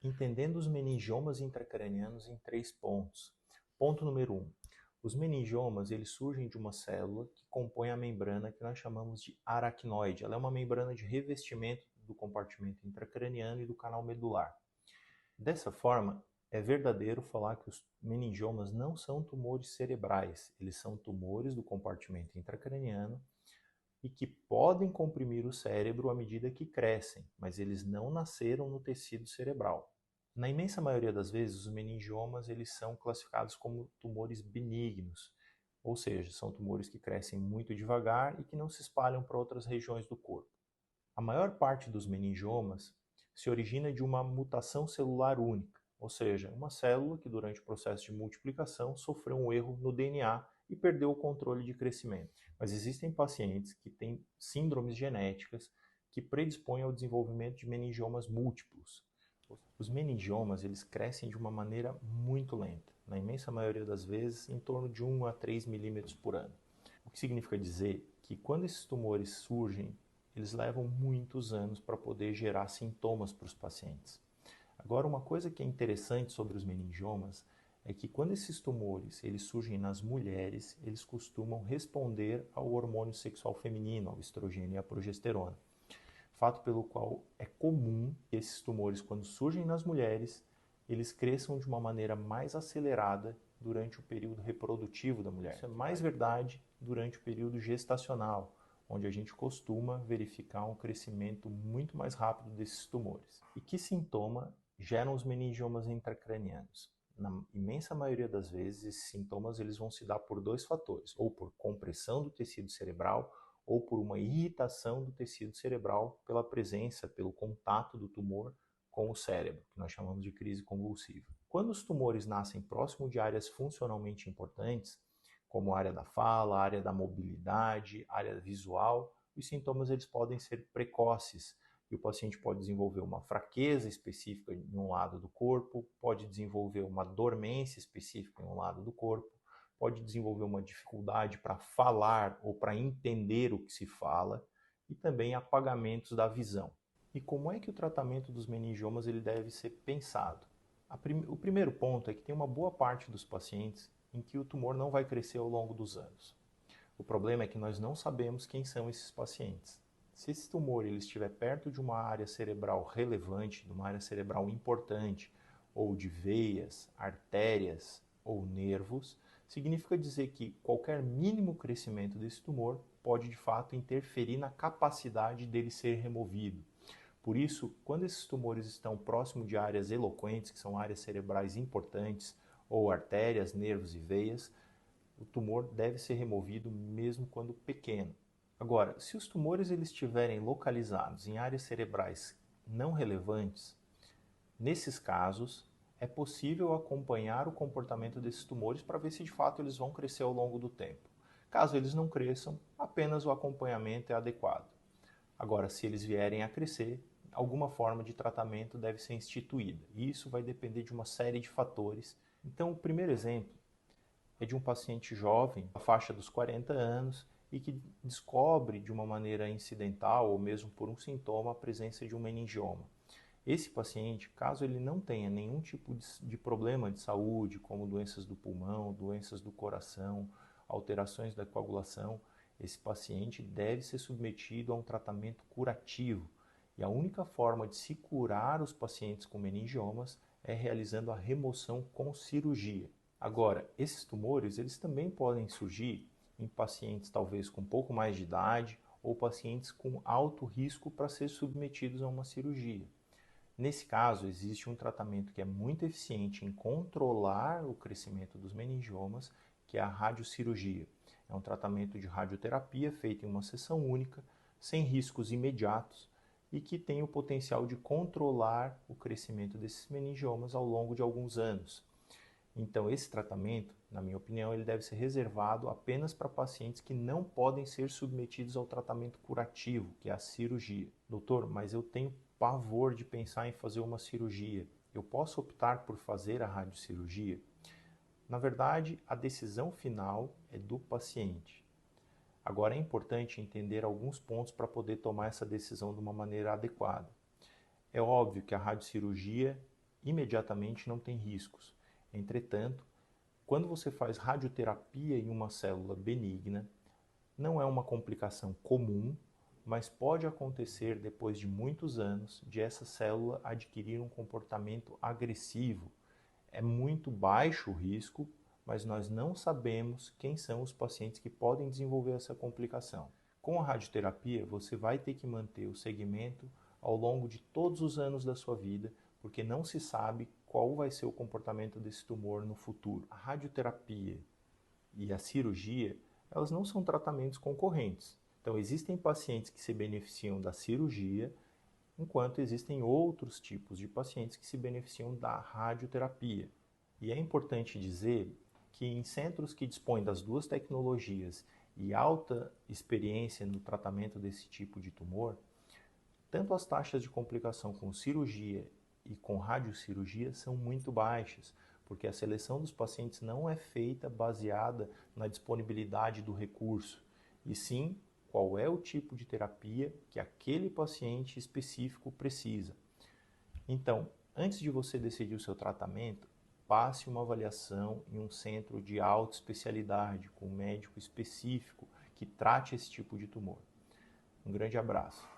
entendendo os meningiomas intracranianos em 3 pontos. Ponto número 1. Os meningiomas eles surgem de uma célula que compõe a membrana que nós chamamos de aracnoide. Ela é uma membrana de revestimento do compartimento intracraniano e do canal medular. Dessa forma, é verdadeiro falar que os meningiomas não são tumores cerebrais, eles são tumores do compartimento intracraniano e que podem comprimir o cérebro à medida que crescem, mas eles não nasceram no tecido cerebral. Na imensa maioria das vezes, os meningiomas eles são classificados como tumores benignos, ou seja, são tumores que crescem muito devagar e que não se espalham para outras regiões do corpo. A maior parte dos meningiomas se origina de uma mutação celular única, ou seja, uma célula que durante o processo de multiplicação sofreu um erro no DNA e perdeu o controle de crescimento. Mas existem pacientes que têm síndromes genéticas que predispõem ao desenvolvimento de meningiomas múltiplos. Os meningiomas eles crescem de uma maneira muito lenta, na imensa maioria das vezes em torno de 1 a 3 milímetros por ano. O que significa dizer que quando esses tumores surgem, eles levam muitos anos para poder gerar sintomas para os pacientes. Agora, uma coisa que é interessante sobre os meningiomas é que quando esses tumores eles surgem nas mulheres, eles costumam responder ao hormônio sexual feminino, ao estrogênio e à progesterona. Fato pelo qual é comum que esses tumores, quando surgem nas mulheres, eles cresçam de uma maneira mais acelerada durante o período reprodutivo da mulher. Isso é mais verdade durante o período gestacional, onde a gente costuma verificar um crescimento muito mais rápido desses tumores. E que sintoma geram os meningiomas intracranianos? Na imensa maioria das vezes, esses sintomas eles vão se dar por 2 fatores, ou por compressão do tecido cerebral, ou por uma irritação do tecido cerebral pela presença, pelo contato do tumor com o cérebro, que nós chamamos de crise convulsiva. Quando os tumores nascem próximo de áreas funcionalmente importantes, como a área da fala, a área da mobilidade, a área visual, os sintomas eles podem ser precoces e o paciente pode desenvolver uma fraqueza específica em um lado do corpo, pode desenvolver uma dormência específica em um lado do corpo, pode desenvolver uma dificuldade para falar ou para entender o que se fala e também apagamentos da visão. E como é que o tratamento dos meningiomas ele deve ser pensado? O primeiro ponto é que tem uma boa parte dos pacientes em que o tumor não vai crescer ao longo dos anos. O problema é que nós não sabemos quem são esses pacientes. Se esse tumor ele estiver perto de uma área cerebral relevante, de uma área cerebral importante, ou de veias, artérias ou nervos, significa dizer que qualquer mínimo crescimento desse tumor pode de fato interferir na capacidade dele ser removido. Por isso, quando esses tumores estão próximo de áreas eloquentes, que são áreas cerebrais importantes, ou artérias, nervos e veias, o tumor deve ser removido mesmo quando pequeno. Agora, se os tumores eles estiverem localizados em áreas cerebrais não relevantes, nesses casos, é possível acompanhar o comportamento desses tumores para ver se de fato eles vão crescer ao longo do tempo. Caso eles não cresçam, apenas o acompanhamento é adequado. Agora, se eles vierem a crescer, alguma forma de tratamento deve ser instituída. E isso vai depender de uma série de fatores. Então, o primeiro exemplo é de um paciente jovem, na faixa dos 40 anos, e que descobre de uma maneira incidental ou mesmo por um sintoma a presença de um meningioma. Esse paciente, caso ele não tenha nenhum tipo de problema de saúde, como doenças do pulmão, doenças do coração, alterações da coagulação, esse paciente deve ser submetido a um tratamento curativo. E a única forma de se curar os pacientes com meningiomas é realizando a remoção com cirurgia. Agora, esses tumores, eles também podem surgir em pacientes talvez com um pouco mais de idade ou pacientes com alto risco para ser submetidos a uma cirurgia. Nesse caso, existe um tratamento que é muito eficiente em controlar o crescimento dos meningiomas, que é a radiocirurgia. É um tratamento de radioterapia feito em uma sessão única, sem riscos imediatos e que tem o potencial de controlar o crescimento desses meningiomas ao longo de alguns anos. Então, esse tratamento, na minha opinião, ele deve ser reservado apenas para pacientes que não podem ser submetidos ao tratamento curativo, que é a cirurgia. Doutor, mas eu tenho pavor de pensar em fazer uma cirurgia. Eu posso optar por fazer a radiocirurgia? Na verdade, a decisão final é do paciente. Agora, é importante entender alguns pontos para poder tomar essa decisão de uma maneira adequada. É óbvio que a radiocirurgia imediatamente não tem riscos. Entretanto, quando você faz radioterapia em uma célula benigna, não é uma complicação comum, mas pode acontecer depois de muitos anos de essa célula adquirir um comportamento agressivo. É muito baixo o risco, mas nós não sabemos quem são os pacientes que podem desenvolver essa complicação. Com a radioterapia, você vai ter que manter o segmento ao longo de todos os anos da sua vida, porque não se sabe qual vai ser o comportamento desse tumor no futuro. A radioterapia e a cirurgia, elas não são tratamentos concorrentes. Então, existem pacientes que se beneficiam da cirurgia, enquanto existem outros tipos de pacientes que se beneficiam da radioterapia. E é importante dizer que em centros que dispõem das duas tecnologias e alta experiência no tratamento desse tipo de tumor, tanto as taxas de complicação com cirurgia e com radiocirurgia são muito baixas, porque a seleção dos pacientes não é feita baseada na disponibilidade do recurso, e sim qual é o tipo de terapia que aquele paciente específico precisa. Então, antes de você decidir o seu tratamento, passe uma avaliação em um centro de alta especialidade, com um médico específico que trate esse tipo de tumor. Um grande abraço.